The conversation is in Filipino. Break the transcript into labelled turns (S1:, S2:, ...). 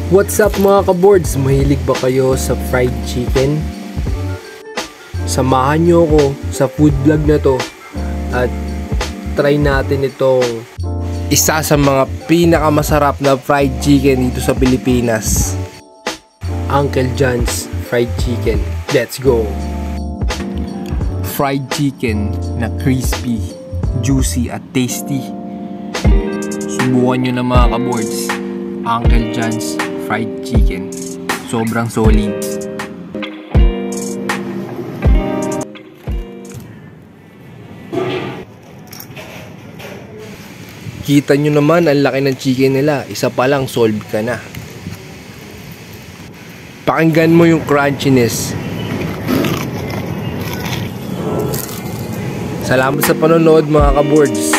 S1: What's up mga kaboards? Mahilig ba kayo sa fried chicken? Samahan nyo ako sa food vlog na to at try natin itong isa sa mga pinakamasarap na fried chicken dito sa Pilipinas, Uncle John's Fried Chicken. Let's go! Fried chicken na crispy, juicy at tasty. Subukan nyo na mga kaboards, Uncle John's Fried Chicken. Sobrang solid. Kita nyo naman ang laki ng chicken nila. Isa pa lang solve ka na. Pakinggan mo yung crunchiness. Salamat sa panonood mga kaboards.